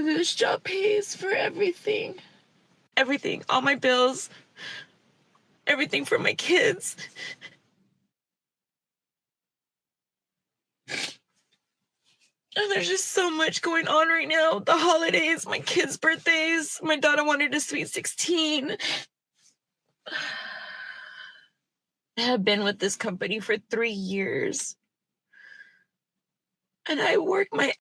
This job pays for everything. Everything. All my bills. Everything for my kids. And there's just so much going on right now. The holidays, my kids' birthdays. My daughter wanted a sweet 16. I have been with this company for 3 years. And I work my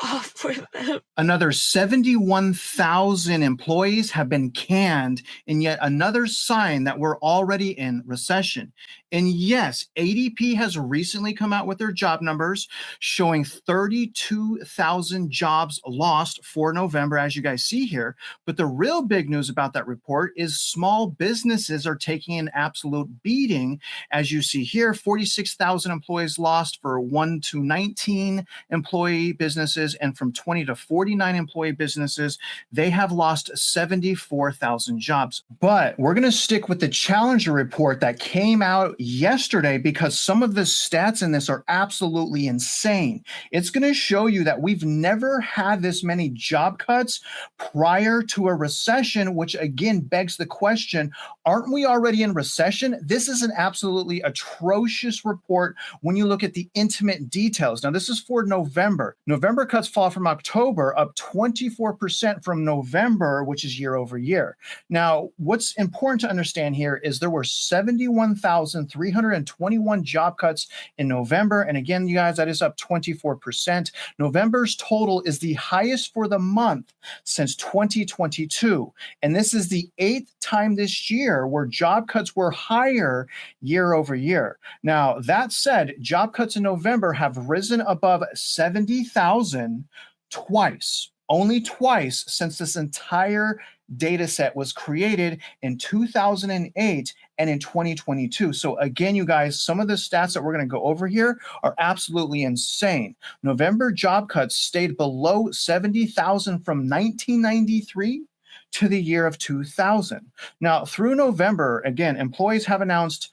off for them. Another 71,000 employees have been canned, and yet another sign that we're already in recession. And yes, ADP has recently come out with their job numbers showing 32,000 jobs lost for November, as you guys see here. But the real big news about that report is small businesses are taking an absolute beating. As you see here, 46,000 employees lost for 1 to 19 employee businesses, and from 20 to 49 employee businesses, they have lost 74,000 jobs. But we're going to stick with the Challenger report that came out yesterday because some of the stats in this are absolutely insane. It's going to show you that we've never had this many job cuts prior to a recession, which again begs the question, aren't we already in recession? This is an absolutely atrocious report when you look at the intimate details. Now, this is for November. November cuts fall from October, up 24% from November, which is year over year. Now, what's important to understand here is there were 71,321 job cuts in November. And again, you guys, that is up 24%. November's total is the highest for the month since 2022. And this is the 8th time this year where job cuts were higher year over year. Now, that said, job cuts in November have risen above 70,000 twice, only twice since this entire data set was created in 2008 and in 2022. So again, you guys, some of the stats that we're going to go over here are absolutely insane. November job cuts stayed below 70,000 from 1993 to the year of 2000. Now, through November, again, employees have announced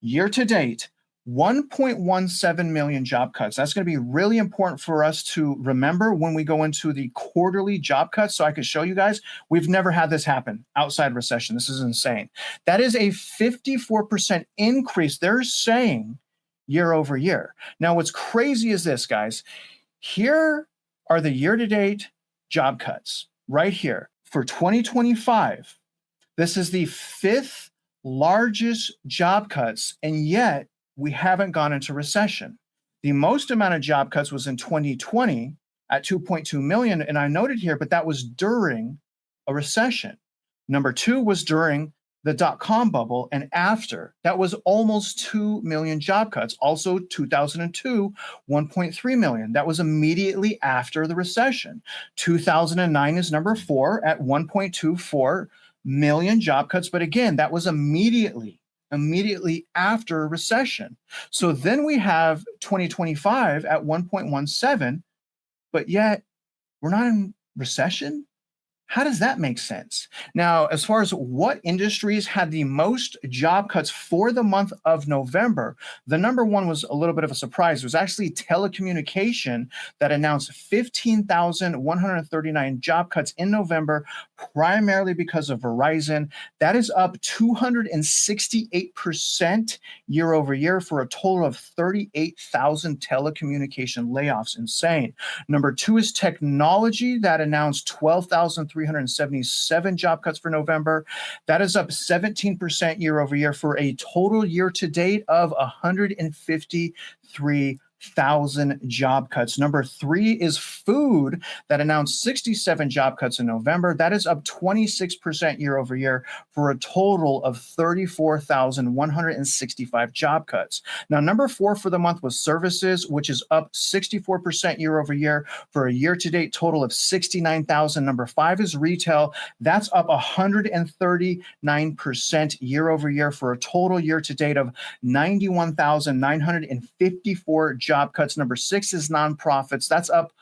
year to date 1.17 million job cuts. That's going to be really important for us to remember when we go into the quarterly job cuts. So I can show you guys, we've never had this happen outside recession. This is insane. That is a 54% increase, they're saying, year over year. Now, what's crazy is this, guys. Here are the year-to-date job cuts right here. For 2025, this is the 5th largest job cuts, and yet we haven't gone into recession. The most amount of job cuts was in 2020 at 2.2 million, and I noted here, but that was during a recession. Number 2 was during the dot-com bubble, and after, that was almost 2 million job cuts. Also 2002, 1.3 million. That was immediately after the recession. 2009 is number 4 at 1.24 million job cuts, but again, that was immediately after a recession. So then we have 2025 at 1.17, but yet we're not in recession? How does that make sense? Now, as far as what industries had the most job cuts for the month of November, the number one was a little bit of a surprise. It was actually telecommunication that announced 15,139 job cuts in November, primarily because of Verizon. That is up 268% year over year for a total of 38,000 telecommunication layoffs. Insane. Number 2 is technology that announced 12,377 job cuts for November. That is up 17% year over year for a total year to date of 153,000 job cuts. Number 3 is food that announced 67 job cuts in November. That is up 26% year over year for a total of 34,165 job cuts. Now, number 4 for the month was services, which is up 64% year over year for a year to date total of 69,000. Number 5 is retail. That's up 139% year over year for a total year to date of 91,954 job cuts. Number 6 is nonprofits. That's up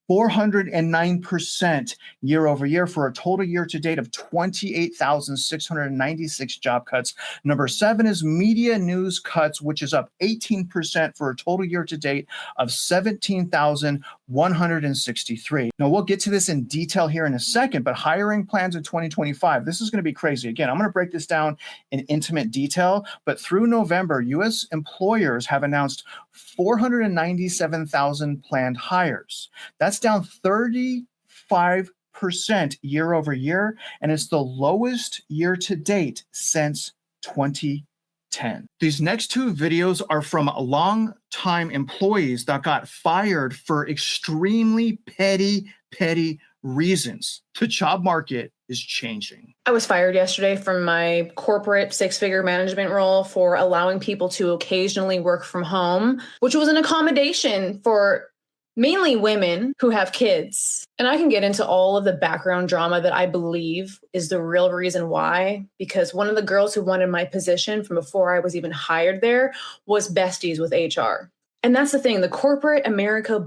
409% year over year, for a total year to date of 28,696 job cuts. Number 7 is media news cuts, which is up 18% for a total year to date of 17,163. Now, we'll get to this in detail here in a second, but hiring plans in 2025, this is going to be crazy. Again, I'm going to break this down in intimate detail, but through November, U.S. employers have announced 497,000 planned hires. That's down 35% year over year, and it's the lowest year to date since 2010. These next 2 videos are from long-time employees that got fired for extremely petty reasons. The job market is changing. I was fired yesterday from my corporate 6-figure management role for allowing people to occasionally work from home, which was an accommodation for mainly women who have kids. And I can get into all of the background drama that I believe is the real reason why, because one of the girls who wanted my position from before I was even hired there was besties with HR. And that's the thing, the corporate America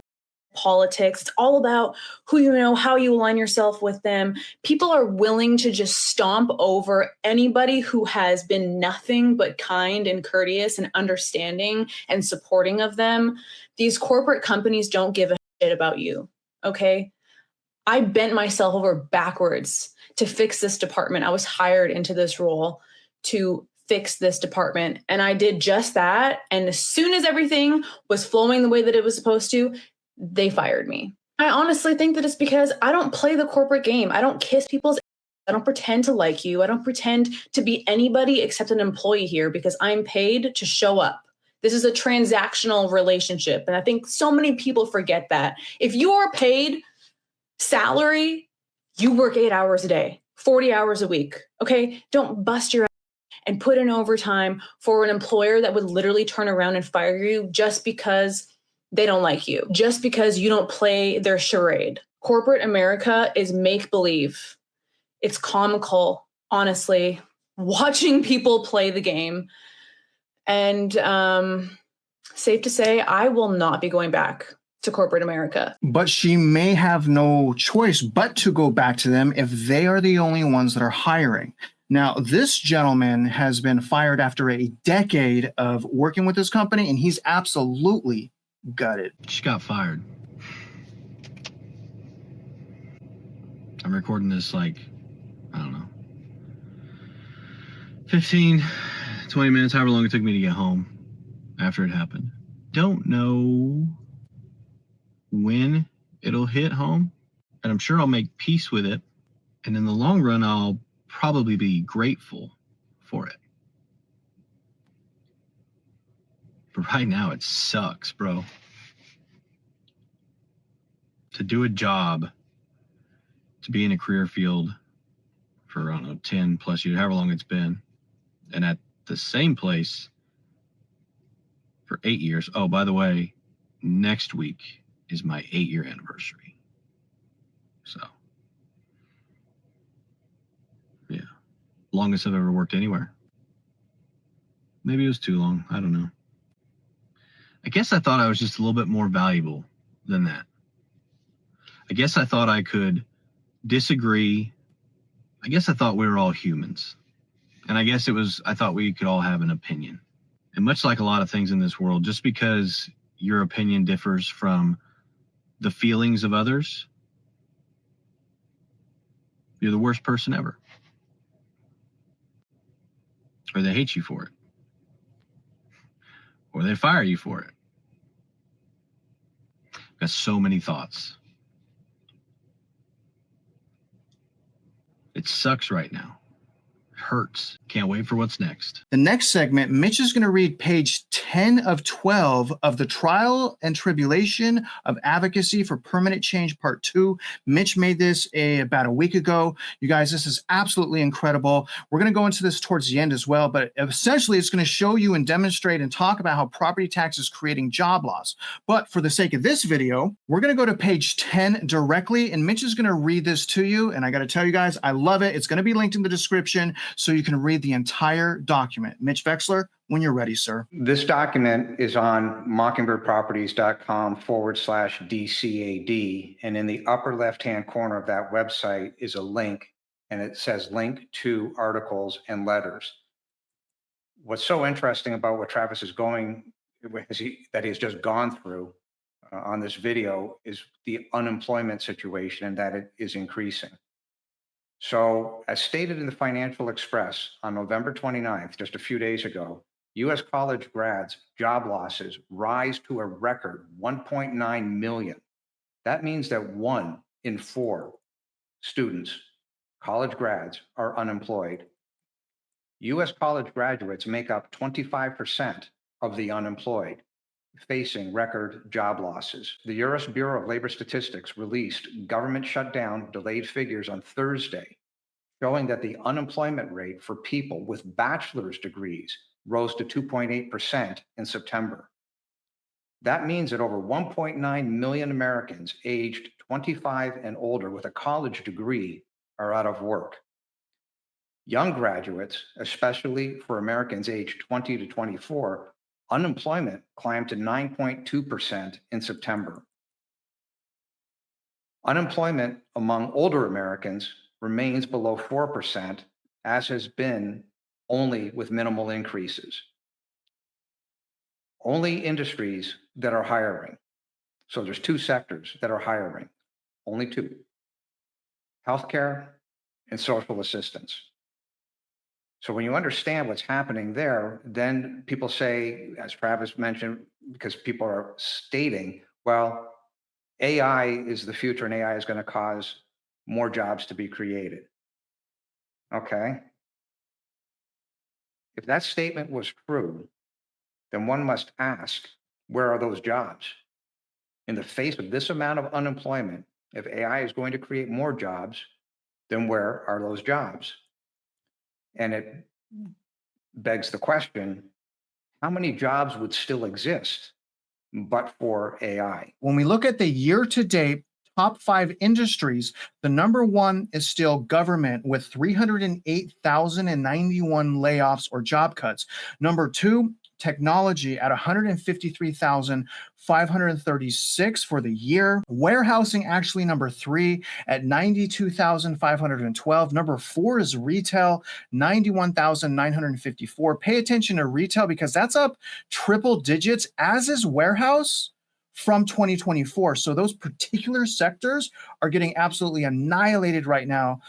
politics, it's all about who you know, how you align yourself with them. People are willing to just stomp over anybody who has been nothing but kind and courteous and understanding and supporting of them. These corporate companies don't give a shit about you, okay? I bent myself over backwards to fix this department. I was hired into this role to fix this department, and I did just that. And as soon as everything was flowing the way that it was supposed to, they fired me. I honestly think that it's because I don't play the corporate game. I don't kiss people's ass. I don't pretend to like you. I don't pretend to be anybody except an employee here, because I'm paid to show up. This is a transactional relationship. And I think so many people forget that. If you are paid salary, you work 8 hours a day, 40 hours a week. Okay? Don't bust your ass and put in overtime for an employer that would literally turn around and fire you just because they don't like you, just because you don't play their charade. Corporate America is make-believe. It's comical, honestly, watching people play the game. And safe to say, I will not be going back to corporate America. But she may have no choice but to go back to them if they are the only ones that are hiring. Now, this gentleman has been fired after a decade of working with this company, and he's absolutely gutted. She got fired. I'm recording this like, I don't know, 15, 20 minutes, however long it took me to get home after it happened. Don't know when it'll hit home, and I'm sure I'll make peace with it. And in the long run, I'll probably be grateful for it. But right now, it sucks, bro. To do a job, to be in a career field for, I don't know, 10 plus years, however long it's been, and at the same place for 8 years. Oh, by the way, next week is my 8-year anniversary. So, yeah, longest I've ever worked anywhere. Maybe it was too long. I don't know. I guess I thought I was just a little bit more valuable than that. I guess I thought I could disagree. I guess I thought we were all humans. And I guess I thought we could all have an opinion. And much like a lot of things in this world, just because your opinion differs from the feelings of others, you're the worst person ever. Or they hate you for it. Or they fire you for it. I've got so many thoughts. It sucks right now. It hurts. Can't wait for what's next. The next segment, Mitch is going to read page 10 of 12 of The Trial and Tribulation of Advocacy for Permanent Change Part 2. Mitch made this about a week ago. You guys, this is absolutely incredible. We're going to go into this towards the end as well, but essentially it's going to show you and demonstrate and talk about how property tax is creating job loss. But for the sake of this video, we're going to go to page 10 directly, and Mitch is going to read this to you. And I got to tell you guys, I love it. It's going to be linked in the description. so you can read the entire document. Mitch Vexler, when you're ready, sir. This document is on mockingbirdproperties.com/DCAD. And in the upper left-hand corner of that website is a link, and it says link to articles and letters. What's so interesting about what Travis is that he's just gone through on this video is the unemployment situation, and that it is increasing. So as stated in the Financial Express on November 29th, just a few days ago, U.S. college grads' job losses rise to a record 1.9 million. That means that 1 in 4 students, college grads, are unemployed. U.S. college graduates make up 25% of the unemployed, facing record job losses. The U.S. Bureau of Labor Statistics released government shutdown delayed figures on Thursday, showing that the unemployment rate for people with bachelor's degrees rose to 2.8% in September. That means that over 1.9 million Americans aged 25 and older with a college degree are out of work. Young graduates, especially for Americans aged 20 to 24, unemployment climbed to 9.2% in September. Unemployment among older Americans remains below 4%, as has been only with minimal increases. Only industries that are hiring. So there's 2 sectors that are hiring, only 2: healthcare and social assistance. So when you understand what's happening there, then people say, as Travis mentioned, because people are stating, well, AI is the future and AI is going to cause more jobs to be created. Okay. If that statement was true, then one must ask, where are those jobs? In the face of this amount of unemployment, if AI is going to create more jobs, then where are those jobs? And it begs the question, how many jobs would still exist but for AI? When we look at the year-to-date top 5 industries, the number 1 is still government with 308,091 layoffs or job cuts. Number 2, technology at 153,536 for the year. Warehousing actually number 3 at 92,512. Number 4 is retail, 91,954. Pay attention to retail because that's up triple digits, as is warehouse from 2024. So those particular sectors are getting absolutely annihilated right now,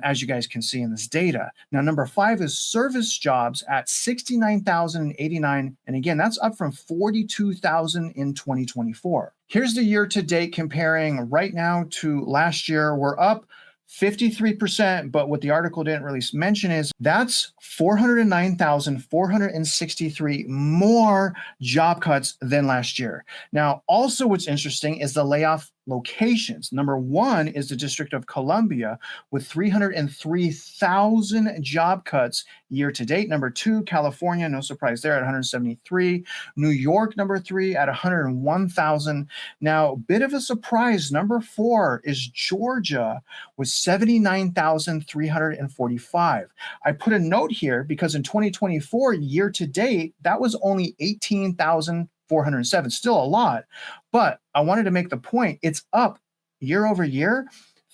as you guys can see in this data. Now, number 5 is service jobs at 69,089. And again, that's up from 42,000 in 2024. Here's the year to date comparing right now to last year. We're up 53%, but what the article didn't really mention is that's 409,463 more job cuts than last year. Now, also what's interesting is the layoff locations. Number 1 is the District of Columbia with 303,000 job cuts year to date. Number 2, California, no surprise there, at 173. New York, number 3 at 101,000. Now, bit of a surprise, number 4 is Georgia with 79,345. I put a note here because in 2024, year to date, that was only 18,407, still a lot. But I wanted to make the point, it's up year over year,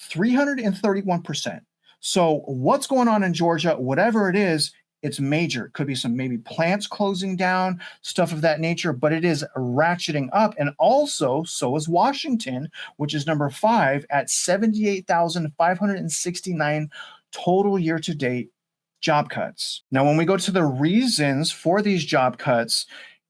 331%. So what's going on in Georgia, whatever it is, it's major. It could be some maybe plants closing down, stuff of that nature, but it is ratcheting up. And also, so is Washington, which is number 5 at 78,569 total year to date job cuts. Now, when we go to the reasons for these job cuts,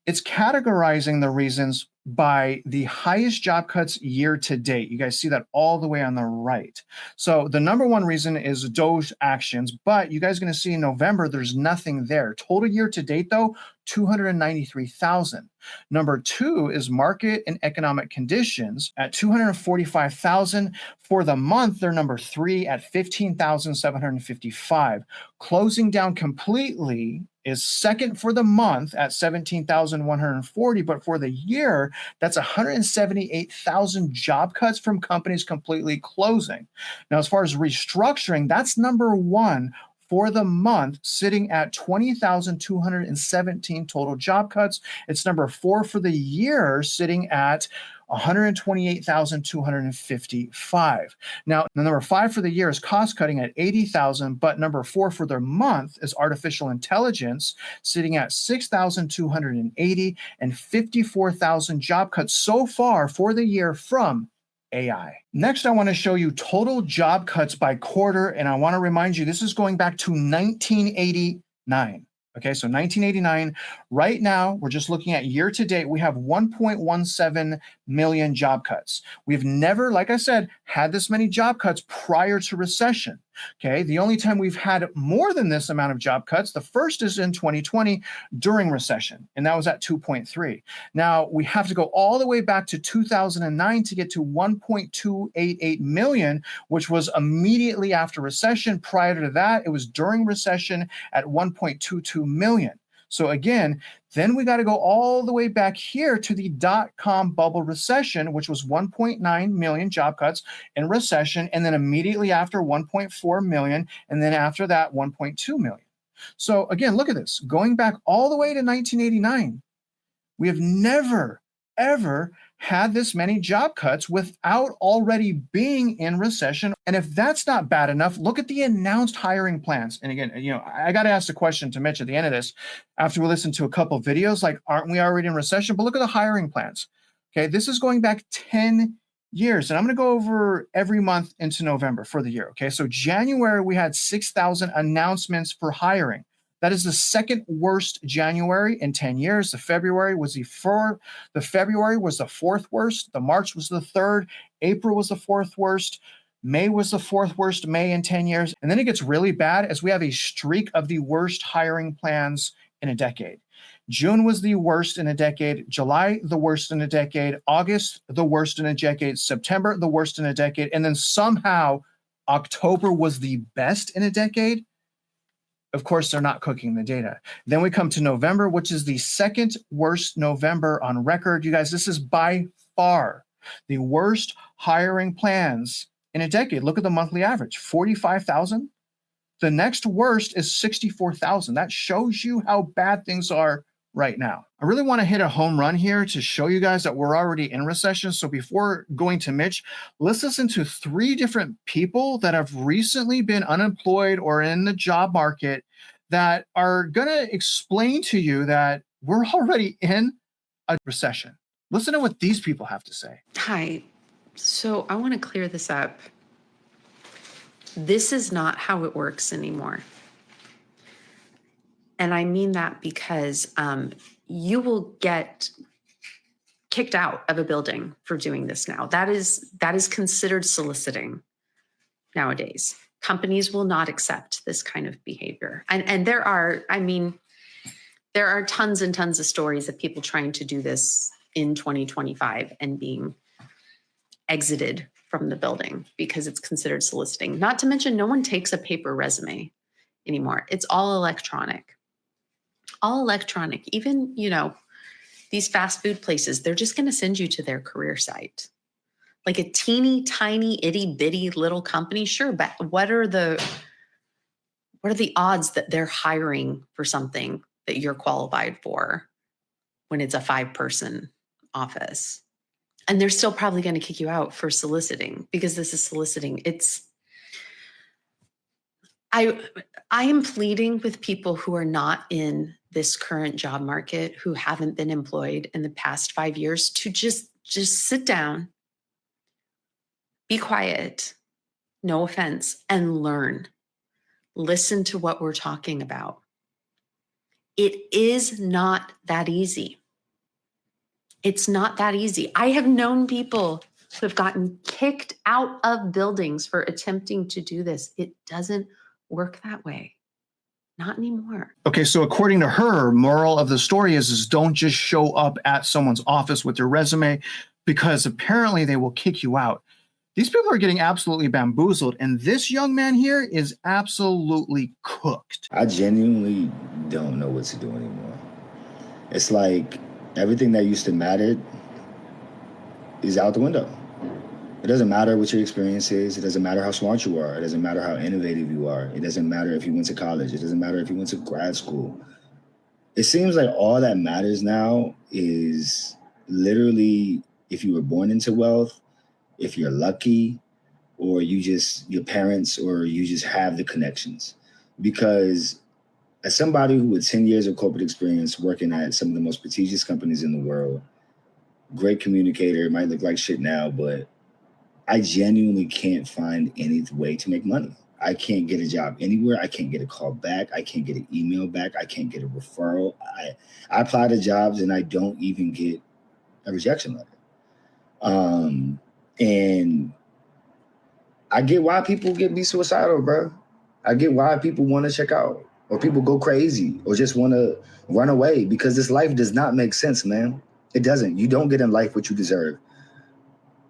it's categorizing the reasons by the highest job cuts year to date. You guys see that all the way on the right. So the number 1 reason is DOGE actions, but you guys are going to see in November, there's nothing there. Total year to date, though, 293,000. Number 2 is market and economic conditions at 245,000. For the month, they're number 3 at 15,755. Closing down completely is second for the month at 17,140, but for the year, that's 178,000 job cuts from companies completely closing. Now, as far as restructuring, that's number 1 for the month, sitting at 20,217 total job cuts. It's number 4 for the year, sitting at 128,255. Now, the number 5 for the year is cost cutting at 80,000, but number 4 for their month is artificial intelligence, sitting at 6,280 and 54,000 job cuts so far for the year from AI. Next, I want to show you total job cuts by quarter, and I want to remind you, this is going back to 1989. Okay, so 1989. Right now, we're just looking at year to date. We have 1.17 million job cuts. We've never, like I said, had this many job cuts prior to recession. Okay, the only time we've had more than this amount of job cuts, the first is in 2020 during recession, and that was at 2.3. Now, we have to go all the way back to 2009 to get to 1.288 million, which was immediately after recession. Prior to that, it was during recession at 1.22 million. So again, then we got to go all the way back here to the dot-com bubble recession, which was 1.9 million job cuts in recession, and then immediately after 1.4 million, and then after that 1.2 million. So again, look at this. Going back all the way to 1989, we have never, ever had this many job cuts without already being in recession. And if that's not bad enough, look at the announced hiring plans. And again, I got to ask the question to Mitch at the end of this, after we listen to a couple of videos, like, aren't we already in recession? But look at the hiring plans. Okay, this is going back 10 years. And I'm going to go over every month into November for the year. Okay, so January, we had 6,000 announcements for hiring. That is the second worst January in 10 years. The February was the fourth worst. The March was the third. April was the fourth worst. May was the fourth worst May in 10 years. And then it gets really bad as we have a streak of the worst hiring plans in a decade. June was the worst in a decade. July, the worst in a decade. August, the worst in a decade. September, the worst in a decade. And then somehow October was the best in a decade. Of course, they're not cooking the data. Then we come to November, which is the second worst November on record. You guys, this is by far the worst hiring plans in a decade. Look at the monthly average, 45,000. The next worst is 64,000. That shows you how bad things are right now. I really want to hit a home run here to show you guys that we're already in recession. So before going to Mitch, let's listen to 3 different people that have recently been unemployed or in the job market that are going to explain to you that we're already in a recession. Listen to what these people have to say. Hi. So I want to clear this up. This is not how it works anymore. And I mean that because you will get kicked out of a building for doing this now. That is considered soliciting nowadays. Companies will not accept this kind of behavior. And there are tons and tons of stories of people trying to do this in 2025 and being exited from the building because it's considered soliciting. Not to mention, no one takes a paper resume anymore. It's all electronic. All electronic. Even, these fast food places, they're just going to send you to their career site. Like a teeny tiny itty bitty little company, sure, but what are the odds that they're hiring for something that you're qualified for when it's a 5-person office? And they're still probably going to kick you out for soliciting because this is soliciting. I am pleading with people who are not in this current job market, who haven't been employed in the past 5 years, to just sit down, be quiet, no offense, and learn. Listen to what we're talking about. It is not that easy. It's not that easy. I have known people who have gotten kicked out of buildings for attempting to do this. It doesn't work that way. Not anymore. Okay, so according to her, moral of the story is don't just show up at someone's office with your resume because apparently they will kick you out. These people are getting absolutely bamboozled, and this young man here is absolutely cooked. I genuinely don't know what to do anymore. It's like everything that used to matter is out the window. It doesn't matter what your experience is. It doesn't matter how smart you are. It doesn't matter how innovative you are. It doesn't matter if you went to college. It doesn't matter if you went to grad school. It seems like all that matters now is literally if you were born into wealth, if you're lucky, or your parents, or you just have the connections. Because as somebody who with 10 years of corporate experience working at some of the most prestigious companies in the world, great communicator, might look like shit now, but I genuinely can't find any way to make money. I can't get a job anywhere. I can't get a call back. I can't get an email back. I can't get a referral. I apply to jobs and I don't even get a rejection letter. And I get why people be suicidal, bro. I get why people want to check out, or people go crazy, or just want to run away, because this life does not make sense, man. It doesn't. You don't get in life what you deserve.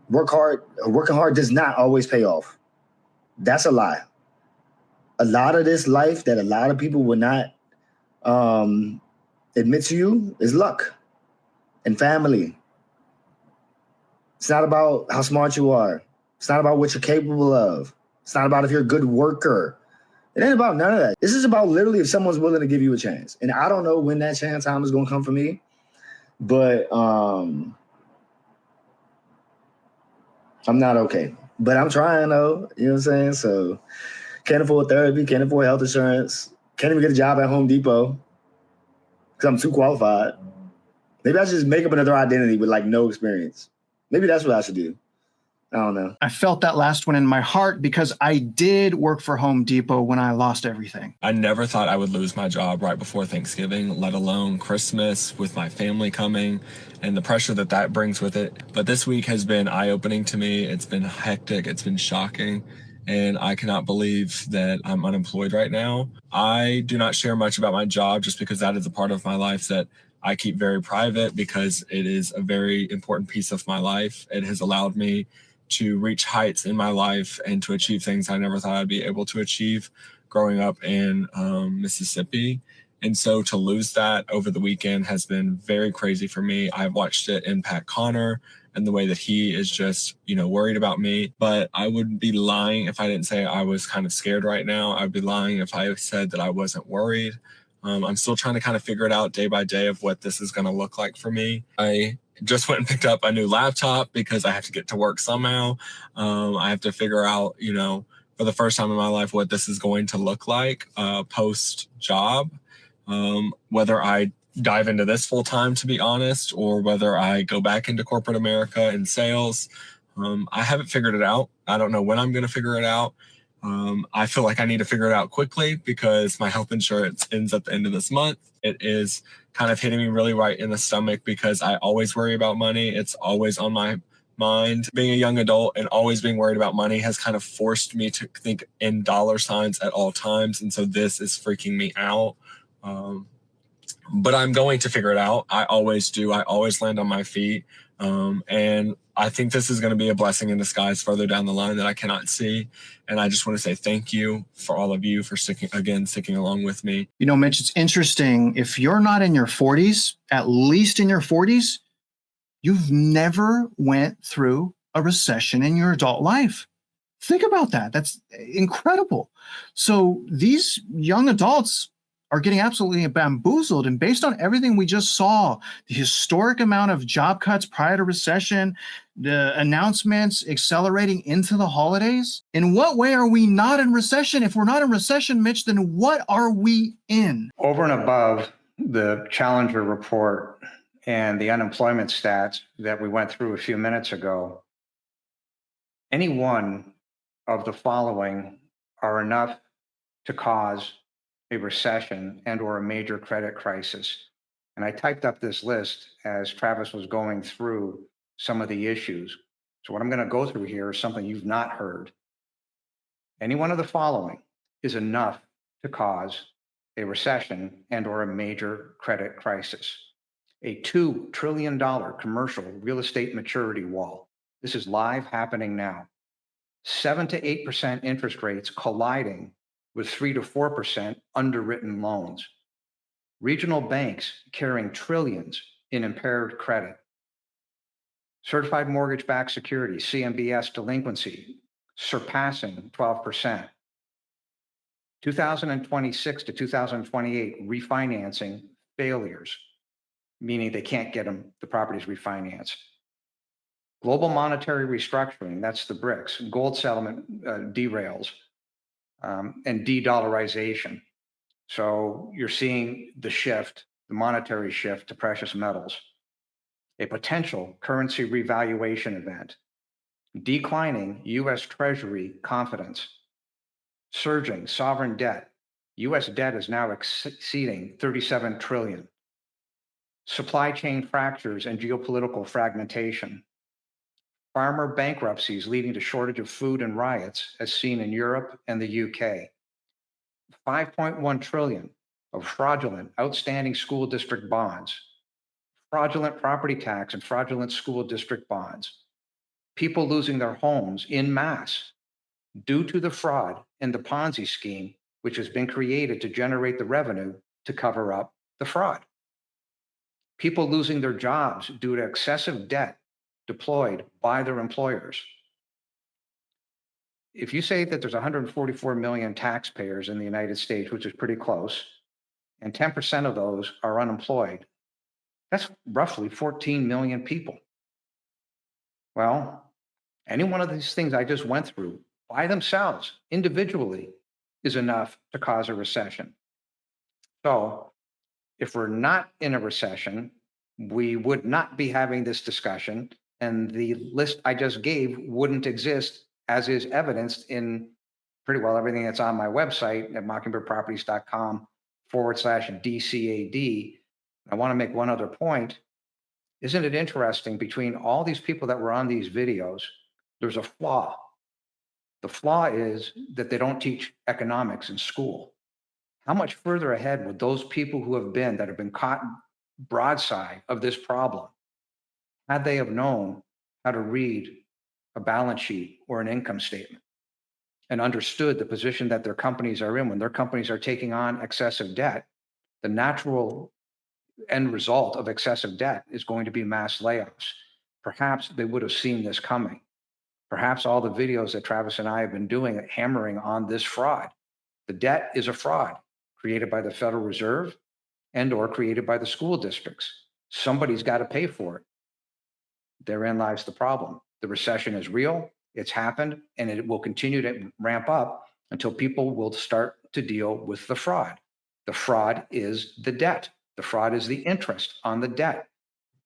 Working hard does not always pay off. That's a lie. A lot of this life that a lot of people will not admit to you is luck and family. It's not about how smart you are. It's not about what you're capable of. It's not about if you're a good worker. It ain't about none of that. This is about literally if someone's willing to give you a chance. And I don't know when that chance time is going to come for me, but I'm not okay. But I'm trying though, you know what I'm saying? So can't afford therapy, can't afford health insurance, can't even get a job at Home Depot because I'm too qualified. Maybe I should just make up another identity with like no experience. Maybe that's what I should do. I don't know. I felt that last one in my heart because I did work for Home Depot when I lost everything. I never thought I would lose my job right before Thanksgiving, let alone Christmas with my family coming and the pressure that brings with it. But this week has been eye-opening to me. It's been hectic. It's been shocking. And I cannot believe that I'm unemployed right now. I do not share much about my job just because that is a part of my life that I keep very private, because it is a very important piece of my life. It has allowed me to reach heights in my life and to achieve things I never thought I'd be able to achieve growing up in Mississippi. And so to lose that over the weekend has been very crazy for me. I've watched it impact Connor and the way that he is just, worried about me. But I would be lying if I didn't say I was kind of scared right now. I'd be lying if I said that I wasn't worried. I'm still trying to kind of figure it out day by day of what this is going to look like for me. I just went and picked up a new laptop because I have to get to work somehow. I have to figure out, for the first time in my life, what this is going to look like post-job, whether I dive into this full-time, to be honest, or whether I go back into corporate America in sales. I haven't figured it out. I don't know when I'm going to figure it out. I feel like I need to figure it out quickly because my health insurance ends at the end of this month. It is kind of hitting me really right in the stomach because I always worry about money. It's always on my mind. Being a young adult and always being worried about money has kind of forced me to think in dollar signs at all times. And so this is freaking me out. But I'm going to figure it out. I always do. I always land on my feet. And I think this is going to be a blessing in disguise further down the line that I cannot see. And I just want to say thank you for all of you for sticking along with me. Mitch, it's interesting. If you're not in your 40s, at least in your 40s, you've never went through a recession in your adult life. Think about that. That's incredible. So these young adults are getting absolutely bamboozled. And based on everything we just saw, the historic amount of job cuts prior to recession, the announcements accelerating into the holidays, in what way are we not in recession? If we're not in recession, Mitch, then what are we in? Over and above the Challenger report and the unemployment stats that we went through a few minutes ago, any one of the following are enough to cause a recession and or a major credit crisis. And I typed up this list as Travis was going through some of the issues. So what I'm going to go through here is something you've not heard. Any one of the following is enough to cause a recession and or a major credit crisis. A $2 trillion commercial real estate maturity wall. This is live happening now. 7 to 8% interest rates colliding with 3 to 4% underwritten loans. Regional banks carrying trillions in impaired credit. Certified mortgage-backed security, CMBS delinquency, surpassing 12%. 2026 to 2028 refinancing failures, meaning they can't get the properties refinanced. Global monetary restructuring, that's the BRICS, gold settlement derails, and de-dollarization. So you're seeing the shift, the monetary shift to precious metals, a potential currency revaluation event, declining US Treasury confidence, surging sovereign debt. US debt is now exceeding 37 trillion. Supply chain fractures and geopolitical fragmentation. Farmer bankruptcies leading to shortage of food and riots, as seen in Europe and the UK. 5.1 trillion of fraudulent outstanding school district bonds, fraudulent property tax and fraudulent school district bonds. People losing their homes en masse due to the fraud and the Ponzi scheme, which has been created to generate the revenue to cover up the fraud. People losing their jobs due to excessive debt deployed by their employers. If you say that there's 144 million taxpayers in the United States, which is pretty close, and 10% of those are unemployed, that's roughly 14 million people. Well, any one of these things I just went through by themselves, individually, is enough to cause a recession. So if we're not in a recession, we would not be having this discussion, and the list I just gave wouldn't exist, as is evidenced in pretty well everything that's on my website at mockingbirdproperties.com/DCAD. I want to make one other point. Isn't it interesting, between all these people that were on these videos, there's a flaw. The flaw is that they don't teach economics in school. How much further ahead would those people that have been caught broadside of this problem, had they have known how to read a balance sheet or an income statement and understood the position that their companies are in? When their companies are taking on excessive debt, the natural end result of excessive debt is going to be mass layoffs. Perhaps they would have seen this coming. Perhaps all the videos that Travis and I have been doing, hammering on this fraud. The debt is a fraud created by the Federal Reserve and or created by the school districts. Somebody's got to pay for it. Therein lies the problem. The recession is real, it's happened, and it will continue to ramp up until people will start to deal with the fraud. The fraud is the debt. The fraud is the interest on the debt.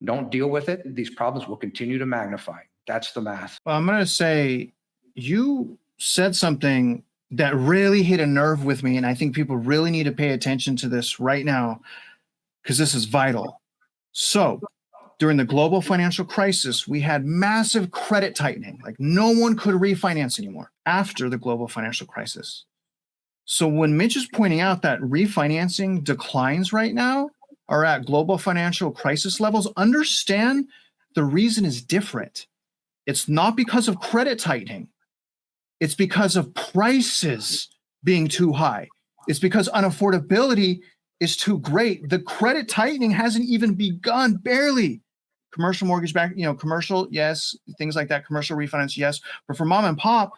Don't deal with it, these problems will continue to magnify. That's the math. Well, I'm going to say you said something that really hit a nerve with me, and I think people really need to pay attention to this right now because this is vital. So during the global financial crisis, we had massive credit tightening. Like no one could refinance anymore after the global financial crisis. So when Mitch is pointing out that refinancing declines right now are at global financial crisis levels, understand the reason is different. It's not because of credit tightening. It's because of prices being too high. It's because unaffordability is too great. The credit tightening hasn't even begun, barely. Commercial mortgage back, commercial, yes, things like that, commercial refinance, yes. But for mom and pop,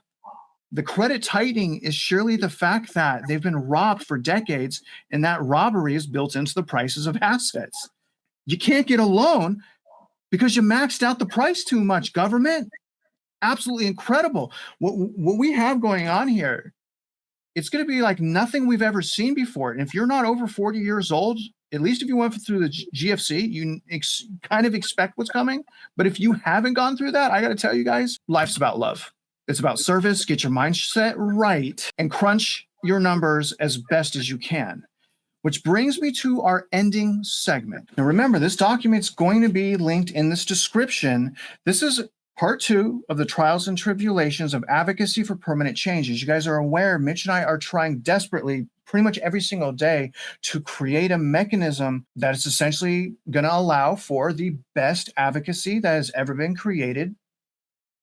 the credit tightening is surely the fact that they've been robbed for decades, and that robbery is built into the prices of assets. You can't get a loan because you maxed out the price too much, government. Absolutely incredible. What we have going on here, it's going to be like nothing we've ever seen before. And if you're not over 40 years old, at least if you went through the GFC, you kind of expect what's coming. But if you haven't gone through that, I got to tell you guys, life's about love. It's about service. Get your mindset right and crunch your numbers as best as you can. Which brings me to our ending segment. Now remember, this document's going to be linked in this description. This is part 2 of the trials and tribulations of advocacy for permanent change. As you guys are aware, Mitch and I are trying desperately, pretty much every single day, to create a mechanism that is essentially going to allow for the best advocacy that has ever been created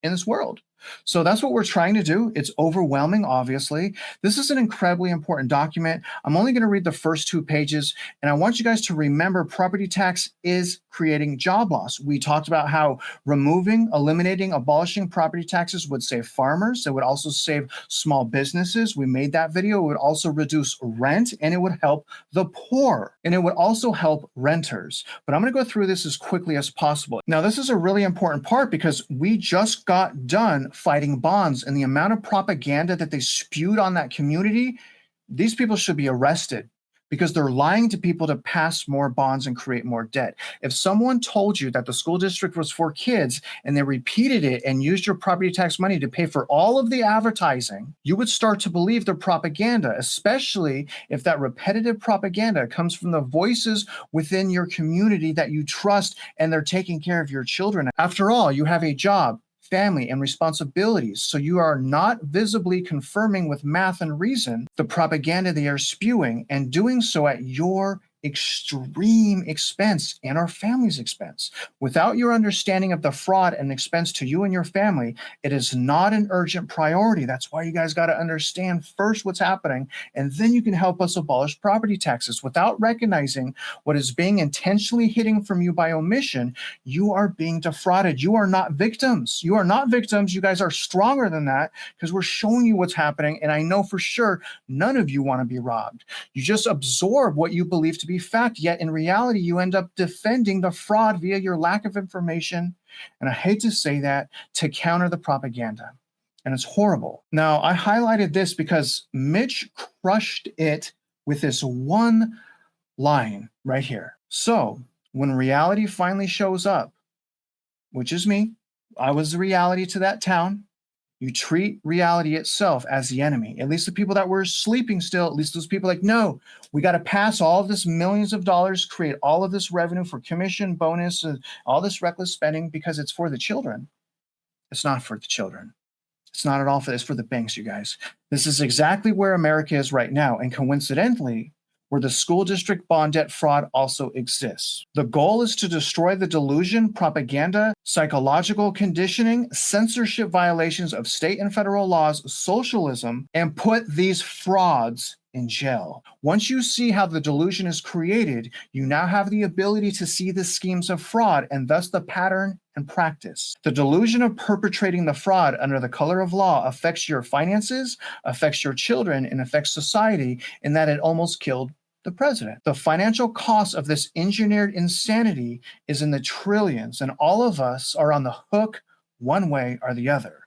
in this world. So that's what we're trying to do. It's overwhelming, obviously. This is an incredibly important document. I'm only going to read the first 2 pages, and I want you guys to remember property tax is creating job loss. We talked about how removing, eliminating, abolishing property taxes would save farmers. It would also save small businesses. We made that video. It would also reduce rent, and it would help the poor, and it would also help renters. But I'm going to go through this as quickly as possible. Now, this is a really important part because we just got done fighting bonds, and the amount of propaganda that they spewed on that community, these people should be arrested because they're lying to people to pass more bonds and create more debt. If someone told you that the school district was for kids and they repeated it and used your property tax money to pay for all of the advertising, you would start to believe their propaganda, especially if that repetitive propaganda comes from the voices within your community that you trust and they're taking care of your children. After all, you have a job, family, and responsibilities. So you are not visibly confirming with math and reason the propaganda they are spewing, and doing so at your extreme expense and our family's expense. Without your understanding of the fraud and expense to you and your family, it is not an urgent priority. That's why you guys got to understand first what's happening, and then you can help us abolish property taxes. Without recognizing what is being intentionally hidden from you by omission, you are being defrauded. You are not victims. You are not victims. You guys are stronger than that because we're showing you what's happening, and I know for sure none of you want to be robbed. You just absorb what you believe to be fact, yet in reality, you end up defending the fraud via your lack of information. And I hate to say that, to counter the propaganda. And it's horrible. Now, I highlighted this because Mitch crushed it with this one line right here. So when reality finally shows up, which is me, I was the reality to that town. You treat reality itself as the enemy. At least the people that were sleeping still, at least those people like, no, we got to pass all of this millions of dollars, create all of this revenue for commission, bonus, all this reckless spending because it's for the children. It's not for the children. It's not at all for this, for the banks, you guys. This is exactly where America is right now. And coincidentally, where the school district bond debt fraud also exists. The goal is to destroy the delusion, propaganda, psychological conditioning, censorship violations of state and federal laws, socialism, and put these frauds in jail. Once you see how the delusion is created, you now have the ability to see the schemes of fraud and thus the pattern and practice. The delusion of perpetrating the fraud under the color of law affects your finances, affects your children, and affects society in that it almost killed the president. The financial cost of this engineered insanity is in the trillions, and all of us are on the hook one way or the other.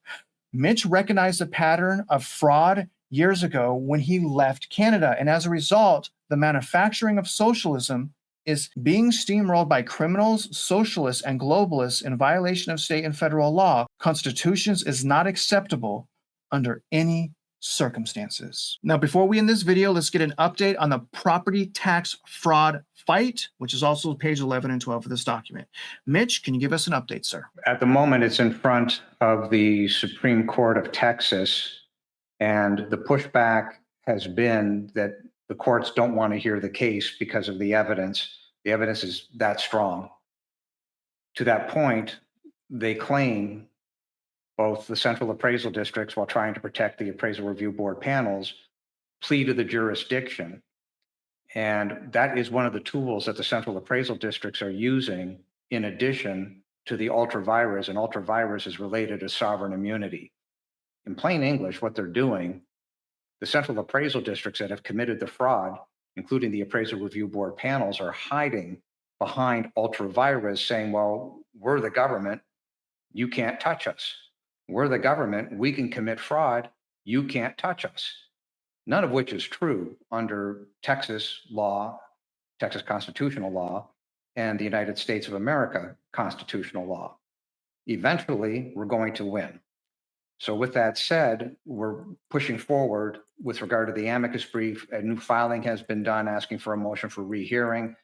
Mitch recognized the pattern of fraud years ago when he left Canada, and as a result, the manufacturing of socialism is being steamrolled by criminals, socialists, and globalists in violation of state and federal law. Constitutions is not acceptable under any circumstances. Now, before we end this video, let's get an update on the property tax fraud fight, which is also page 11 and 12 of this document. Mitch, can you give us an update, sir? At the moment, it's in front of the Supreme Court of Texas, and the pushback has been that the courts don't want to hear the case because of the evidence. The evidence is that strong. To that point, they claim, both the central appraisal districts, while trying to protect the appraisal review board panels, pleaded the jurisdiction. And that is one of the tools that the central appraisal districts are using in addition to the ultra-virus, and ultra-virus is related to sovereign immunity. In plain English, what they're doing, the central appraisal districts that have committed the fraud, including the appraisal review board panels, are hiding behind ultra-virus, saying, well, we're the government, you can't touch us. We're the government, we can commit fraud, you can't touch us. None of which is true under Texas law, Texas constitutional law, and the United States of America constitutional law. Eventually, we're going to win. So with that said, we're pushing forward with regard to the amicus brief. A new filing has been done asking for a motion for rehearing.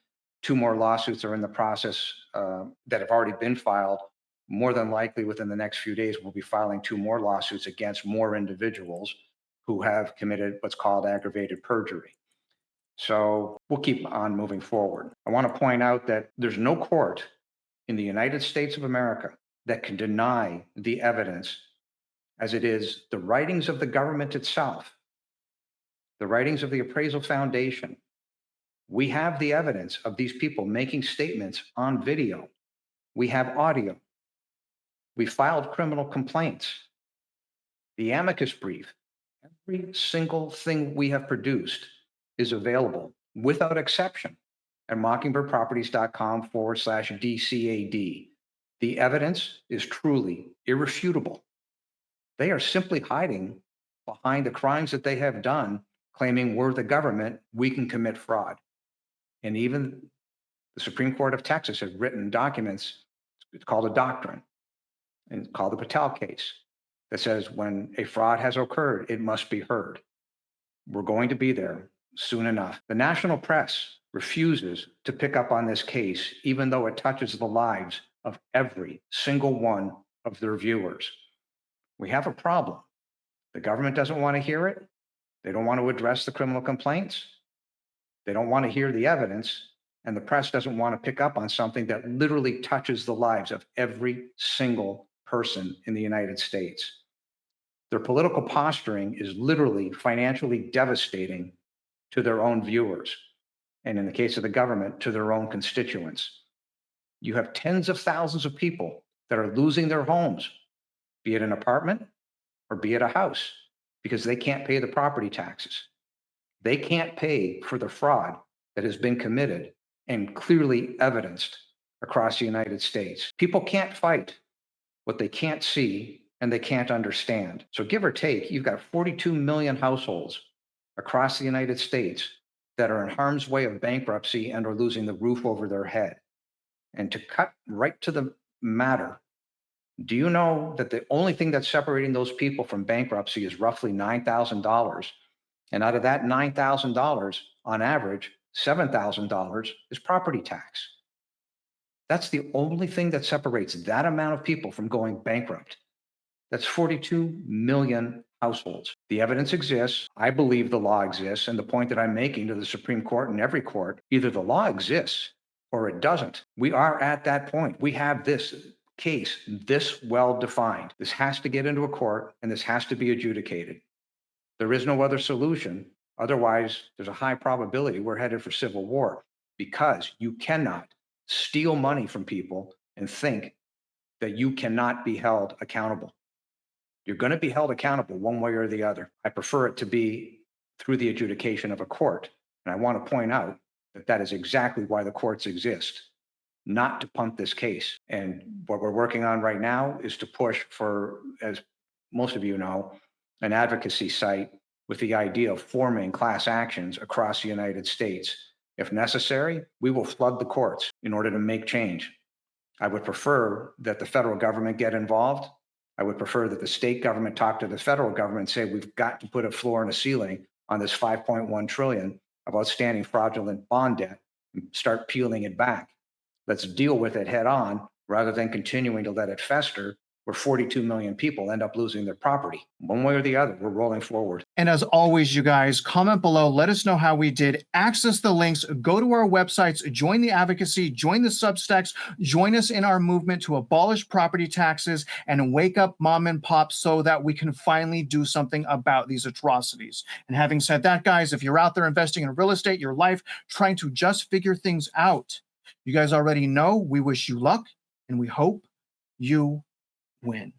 2 more lawsuits are in the process that have already been filed. More than likely within the next few days, we'll be filing 2 more lawsuits against more individuals who have committed what's called aggravated perjury. So we'll keep on moving forward. I want to point out that there's no court in the United States of America that can deny the evidence as it is the writings of the government itself, the writings of the Appraisal Foundation. We have the evidence of these people making statements on video. We have audio. We filed criminal complaints. The amicus brief, every single thing we have produced is available without exception at mockingbirdproperties.com/DCAD. The evidence is truly irrefutable. They are simply hiding behind the crimes that they have done, claiming we're the government, we can commit fraud. And even the Supreme Court of Texas has written documents, it's called a doctrine, and it's called the Patel case, that says when a fraud has occurred, it must be heard. We're going to be there soon enough. The national press refuses to pick up on this case, even though it touches the lives of every single one of their viewers. We have a problem. The government doesn't want to hear it. They don't want to address the criminal complaints. They don't want to hear the evidence. And the press doesn't want to pick up on something that literally touches the lives of every single person in the United States. Their political posturing is literally financially devastating to their own viewers, and in the case of the government, to their own constituents. You have tens of thousands of people that are losing their homes, be it an apartment or be it a house, because they can't pay the property taxes. They can't pay for the fraud that has been committed and clearly evidenced across the United States. People can't fight what they can't see and they can't understand. So give or take, you've got 42 million households across the United States that are in harm's way of bankruptcy and are losing the roof over their head. And to cut right to the matter, do you know that the only thing that's separating those people from bankruptcy is roughly $9,000? And out of that $9,000, on average, $7,000 is property tax. That's the only thing that separates that amount of people from going bankrupt. That's 42 million households. The evidence exists. I believe the law exists. And the point that I'm making to the Supreme Court and every court, either the law exists or it doesn't. We are at that point. We have this case this well defined. This has to get into a court and this has to be adjudicated. There is no other solution. Otherwise, there's a high probability we're headed for civil war, because you cannot steal money from people and think that you cannot be held accountable. You're going to be held accountable one way or the other. I prefer it to be through the adjudication of a court. And I want to point out that that is exactly why the courts exist, not to punt this case. And what we're working on right now is to push for, as most of you know, an advocacy site with the idea of forming class actions across the United States. If necessary, we will flood the courts in order to make change. I would prefer that the federal government get involved. I would prefer that the state government talk to the federal government and say, we've got to put a floor and a ceiling on this 5.1 trillion of outstanding fraudulent bond debt and start peeling it back. Let's deal with it head on rather than continuing to let it fester, where 42 million people end up losing their property. One way or the other, we're rolling forward. And as always, you guys, comment below, let us know how we did. Access the links, go to our websites, join the advocacy, join the Substacks, join us in our movement to abolish property taxes and wake up mom and pop so that we can finally do something about these atrocities. And having said that, guys, if you're out there investing in real estate, your life, trying to just figure things out, you guys already know we wish you luck and we hope you win.